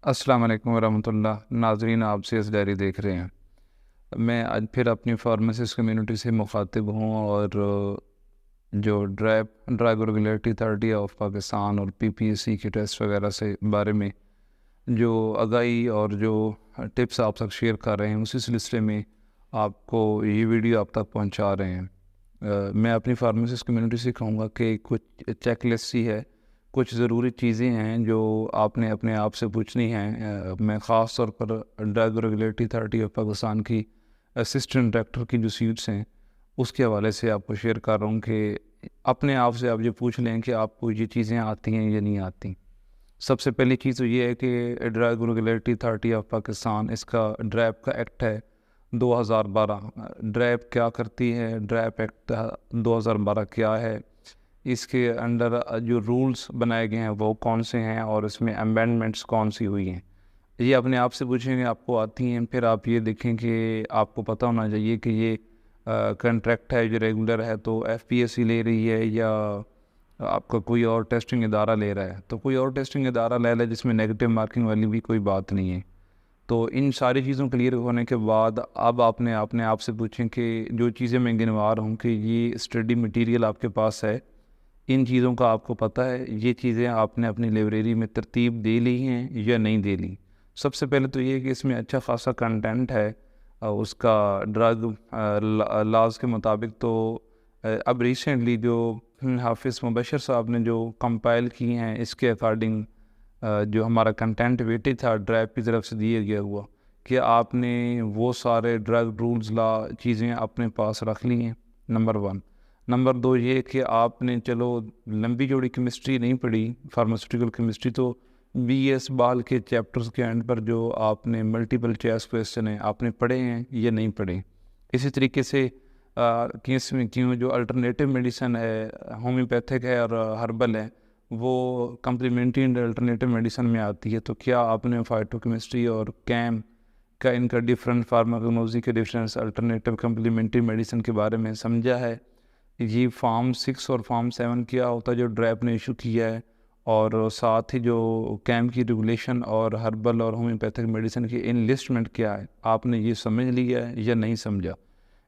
السلام علیکم ورحمۃ اللہ ناظرین، آپ سے اس ڈائری دیکھ رہے ہیں۔ میں آج پھر اپنی فارماسسٹ کمیونٹی سے مخاطب ہوں اور جو drug regulatory authority of Pakistan اور PPSC کے ٹیسٹ وغیرہ سے بارے میں جو آگاہی اور جو ٹپس آپ تک شیئر کر رہے ہیں، اسی سلسلے میں آپ کو یہ ویڈیو آپ تک پہنچا رہے ہیں۔ میں اپنی فارماسسٹ کمیونٹی سے کہوں گا کہ کچھ چیک لسٹ سی ہے، کچھ ضروری چیزیں ہیں جو آپ نے اپنے آپ سے پوچھنی ہیں۔ میں خاص طور پر drug regulatory authority of Pakistan کی اسسٹنٹ ڈائریکٹر کی جو سیٹس ہیں اس کے حوالے سے آپ کو شیئر کر رہا ہوں کہ اپنے آپ سے آپ یہ پوچھ لیں کہ آپ کو یہ چیزیں آتی ہیں یا نہیں آتی۔ سب سے پہلی چیز تو یہ ہے کہ drug regulatory authority of Pakistan, اس کا ڈریپ کا ایکٹ ہے 2012۔ ڈریپ کیا کرتی ہے، ڈریپ ایکٹ 2012 کیا ہے، اس کے انڈر جو رولز بنائے گئے ہیں وہ کون سے ہیں اور اس میں امینڈمنٹس کون سی ہوئی ہیں، یہ اپنے آپ سے پوچھیں گے آپ کو آتی ہیں۔ پھر آپ یہ دیکھیں کہ آپ کو پتہ ہونا چاہیے کہ یہ کنٹریکٹ ہے جو ریگولر ہے تو FPSC لے رہی ہے یا آپ کا کوئی اور ٹیسٹنگ ادارہ لے رہا ہے۔ تو کوئی اور ٹیسٹنگ ادارہ لے لے جس میں نیگیٹو مارکنگ والی بھی کوئی بات نہیں ہے۔ تو ان ساری چیزوں کلیئر ہونے کے بعد اب آپ نے اپنے آپ سے پوچھیں کہ جو چیزیں میں گنوا رہا ہوں کہ یہ اسٹڈی مٹیریل آپ کے پاس ہے، ان چیزوں کا آپ کو پتہ ہے، یہ چیزیں آپ نے اپنی لائبریری میں ترتیب دے لی ہیں یا نہیں دے لی۔ سب سے پہلے تو یہ کہ اس میں اچھا خاصا کنٹینٹ ہے اس کا ڈرگ لاز کے مطابق۔ تو اب ریسنٹلی جو حافظ مبشر صاحب نے جو کمپائل کی ہیں اس کے اکارڈنگ جو ہمارا کنٹینٹ ویٹیج تھا ڈرائیو کی طرف سے دیا گیا ہوا کہ آپ نے وہ سارے ڈرگ رولز لا چیزیں اپنے پاس رکھ لی ہیں، نمبر 1۔ نمبر 2 یہ کہ آپ نے چلو لمبی جوڑی کیمسٹری نہیں پڑھی، فارماسیوٹیکل کیمسٹری، تو BS بال کے چیپٹرز کے اینڈ پر جو آپ نے ملٹیپل چوائس کویسچن ہیں آپ نے پڑھے ہیں یا نہیں پڑھے۔ اسی طریقے سے کیوں جو الٹرنیٹیو میڈیسن ہے، ہومیوپیتھک ہے اور ہربل ہے، وہ کمپلیمنٹری اینڈ الٹرنیٹیو میڈیسن میں آتی ہے۔ تو کیا آپ نے فائٹو کیمسٹری اور کیم کا ان کا ڈفرینٹ فارماکونوزی کے ڈفرینس الٹرنیٹیو کمپلیمنٹری میڈیسن کے بارے میں سمجھا ہے؟ یہ فارم 6 اور فارم 7 کیا ہوتا ہے جو ڈریپ نے ایشو کیا ہے، اور ساتھ ہی جو کیم کی ریگولیشن اور ہربل اور ہومیوپیتھک میڈیسن کی انلسٹمنٹ کیا ہے، آپ نے یہ سمجھ لیا ہے یا نہیں سمجھا۔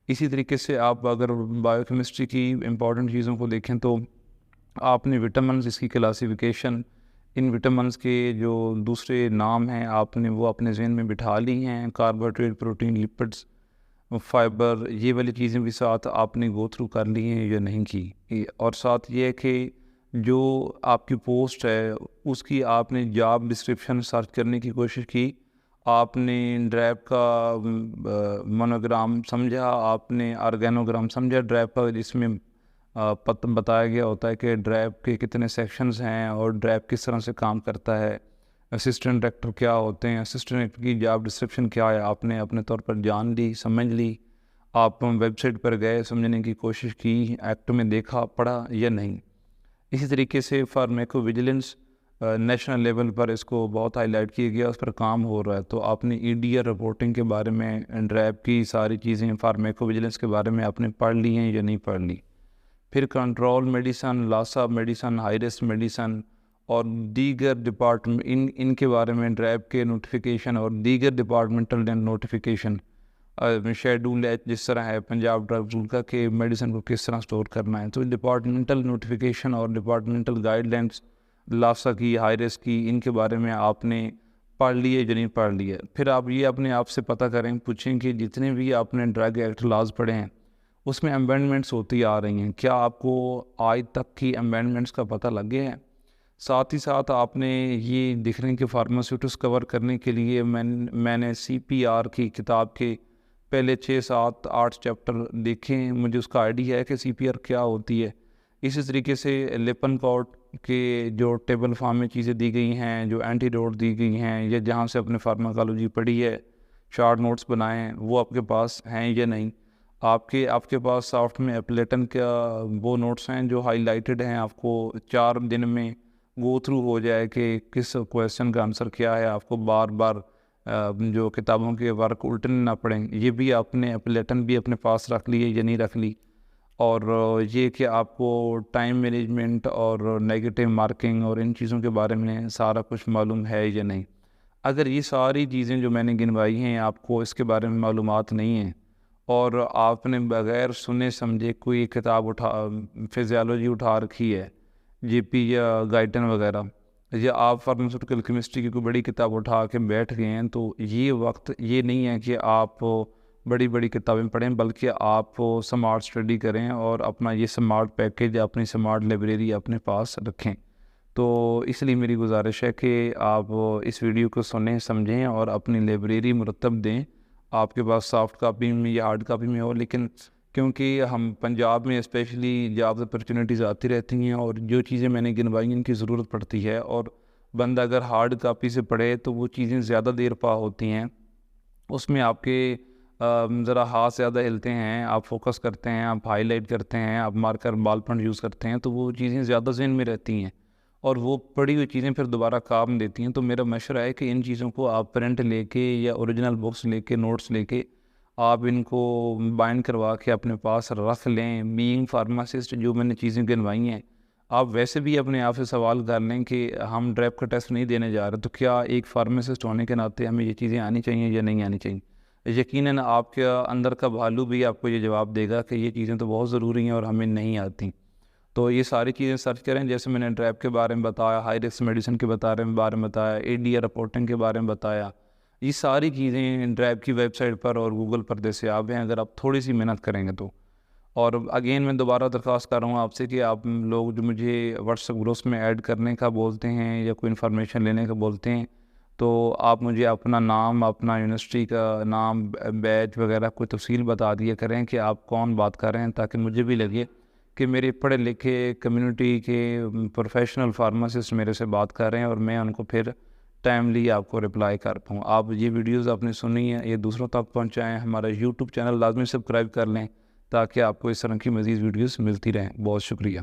اسی طریقے سے آپ اگر بائیو کیمسٹری کی امپورٹنٹ چیزوں کو دیکھیں تو آپ نے وٹامنز، اس کی کلاسیفیکیشن، ان وٹامنز کے جو دوسرے نام ہیں آپ نے وہ اپنے ذہن میں بٹھا لی ہیں، کاربوہائیڈریٹ، پروٹین، لپڈز، فائبر، یہ والی چیزیں بھی ساتھ آپ نے گو تھرو کر لی ہیں یا نہیں کی۔ اور ساتھ یہ ہے کہ جو آپ کی پوسٹ ہے اس کی آپ نے جاب ڈسکرپشن سرچ کرنے کی کوشش کی، آپ نے ڈرائیو کا مونوگرام سمجھا، آپ نے آرگینوگرام سمجھا ڈرائیو کا، جس میں بتایا گیا ہوتا ہے کہ ڈرائیو کے کتنے سیکشنز ہیں اور ڈرائیو کس طرح سے کام کرتا ہے، اسسٹنٹ ڈائریکٹر کیا ہوتے ہیں، اسسٹنٹ ڈائریکٹر کی جاب ڈسکرپشن کیا ہے، آپ نے اپنے طور پر جان لی، سمجھ لی۔ آپ ویب سائٹ پر گئے، سمجھنے کی کوشش کی، ایکٹ میں دیکھا، پڑھا یا نہیں۔ اسی طریقے سے فارمیکو ویجیلنس نیشنل لیول پر اس کو بہت ہائی لائٹ کیا گیا، اس پر کام ہو رہا ہے۔ تو آپ نے EDR رپورٹنگ کے بارے میں، ڈرائیو کی ساری چیزیں، فارمیکو ویجیلنس کے بارے میں آپ نے پڑھ لی ہیں یا نہیں پڑھ لی۔ پھر control medicine, LASA medicine, high risk medicine اور دیگر ڈپارٹمنٹ، ان کے بارے میں ڈرائیو کے نوٹیفیکیشن اور دیگر ڈپارٹمنٹل نوٹیفیکیشن، شیڈول ایچ جس طرح ہے پنجاب ڈرگ رول کا کہ میڈیسن کو کس طرح سٹور کرنا ہے، تو ڈپارٹمنٹل نوٹیفیکیشن اور ڈپارٹمنٹل گائیڈ لائنس لاسا کی، ہائی رسک کی، ان کے بارے میں آپ نے پڑھ لیے یا نہیں پڑھ لیے۔ پھر آپ یہ اپنے آپ سے پتہ کریں، پوچھیں کہ جتنے بھی آپ نے ڈرگ ایکٹ لاز پڑھے ہیں اس میں امینڈمنٹس ہوتی آ رہی ہیں، کیا آپ کو آج تک کی امینڈمنٹس کا پتہ لگ گیا ہے؟ ساتھ ہی ساتھ آپ نے یہ دیکھ رہے ہیں کہ فارماسیوٹکس کور کرنے کے لیے میں نے CPR کی کتاب کے پہلے 6 7 8 چیپٹر دیکھے ہیں، مجھے اس کا آئیڈیا ہے کہ CPR کیا ہوتی ہے۔ اسی طریقے سے لپن پاٹ کے جو ٹیبل فارم میں چیزیں دی گئی ہیں، جو اینٹی ڈوٹ دی گئی ہیں، یا جہاں سے اپنے فارماکالوجی پڑھی ہے، شارٹ نوٹس بنائے ہیں، وہ آپ کے پاس ہیں یا نہیں؟ آپ کے پاس سافٹ میں ایپلیٹن کا وہ نوٹس ہیں جو ہائی لائٹڈ ہیں، آپ کو 4 دن میں گو تھرو ہو جائے کہ کس کویسچن کا آنسر کیا ہے، آپ کو بار بار جو کتابوں کے ورک الٹنے نہ پڑیں، یہ بھی آپ نے ایپلیٹن بھی اپنے پاس رکھ لی ہے یا نہیں رکھ لی؟ اور یہ کہ آپ کو ٹائم مینجمنٹ اور نیگیٹو مارکنگ اور ان چیزوں کے بارے میں سارا کچھ معلوم ہے یا نہیں؟ اگر یہ ساری چیزیں جو میں نے گنوائی ہیں آپ کو اس کے بارے میں معلومات نہیں ہیں اور آپ نے بغیر سنے سمجھے کوئی کتاب فزیالوجی اٹھا رکھی ہے، جی پی یا گائٹن وغیرہ، یا آپ فارماسیوٹیکل کیمسٹری کی کوئی بڑی کتاب اٹھا کے بیٹھ گئے ہیں، تو یہ وقت یہ نہیں ہے کہ آپ بڑی بڑی کتابیں پڑھیں، بلکہ آپ سمارٹ اسٹڈی کریں اور اپنا یہ سمارٹ پیکیج، اپنی سمارٹ لائبریری اپنے پاس رکھیں۔ تو اس لیے میری گزارش ہے کہ آپ اس ویڈیو کو سنیں سمجھیں اور اپنی لائبریری مرتب دیں، آپ کے پاس سافٹ کاپی میں یا ہارڈ کاپی میں ہو، لیکن کیونکہ ہم پنجاب میں اسپیشلی جاب اپرچونیٹیز آتی رہتی ہیں اور جو چیزیں میں نے گنوائی ان کی ضرورت پڑتی ہے، اور بندہ اگر ہارڈ کاپی سے پڑھے تو وہ چیزیں زیادہ دیر پا ہوتی ہیں، اس میں آپ کے ذرا ہاتھ زیادہ ہلتے ہیں، آپ فوکس کرتے ہیں، آپ ہائی لائٹ کرتے ہیں، آپ مارکر بال پینٹ یوز کرتے ہیں، تو وہ چیزیں زیادہ ذہن میں رہتی ہیں اور وہ پڑھی ہوئی چیزیں پھر دوبارہ کام دیتی ہیں۔ تو میرا مشورہ ہے کہ ان چیزوں کو آپ پرنٹ لے کے یا اوریجنل بکس لے کے، نوٹس لے کے، آپ ان کو بائنڈ کروا کے اپنے پاس رکھ لیں۔ بینگ فارماسسٹ جو میں نے چیزیں گنوائی ہیں، آپ ویسے بھی اپنے آپ سے سوال کر لیں کہ ہم ڈریپ کا ٹیسٹ نہیں دینے جا رہے، تو کیا ایک فارماسسٹ ہونے کے ناطے ہمیں یہ چیزیں آنی چاہیے یا نہیں آنی چاہیے؟ یقیناً آپ کے اندر کا بھالو بھی آپ کو یہ جواب دے گا کہ یہ چیزیں تو بہت ضروری ہیں اور ہمیں نہیں آتی۔ تو یہ ساری چیزیں سرچ کریں، جیسے میں نے ڈریپ کے بارے میں بتایا، ہائی رسک میڈیسن کے بارے میں بتایا، اے ڈی آر رپورٹنگ کے بارے میں بتایا، یہ ساری چیزیں ڈریپ کی ویب سائٹ پر اور گوگل پر دستیاب ہیں اگر آپ تھوڑی سی محنت کریں گے تو۔ اور اگین میں دوبارہ درخواست کر رہا ہوں آپ سے کہ آپ لوگ جو مجھے واٹس ایپ گروپس میں ایڈ کرنے کا بولتے ہیں یا کوئی انفارمیشن لینے کا بولتے ہیں، تو آپ مجھے اپنا نام، اپنا یونیورسٹی کا نام، بیچ وغیرہ کوئی تفصیل بتا دیا کریں کہ آپ کون بات کر رہے ہیں، تاکہ مجھے بھی لگے کہ میرے پڑھے لکھے کمیونٹی کے پروفیشنل فارماسسٹ میرے سے بات کر رہے ہیں اور میں ان کو پھر ٹائملی آپ کو رپلائی کر پاؤں۔ آپ یہ ویڈیوز آپ نے سنی ہیں، یہ دوسروں تک پہنچائیں، ہمارا یوٹیوب چینل لازمی سبسکرائب کر لیں تاکہ آپ کو اس طرح کی مزید ویڈیوز ملتی رہیں۔ بہت شکریہ۔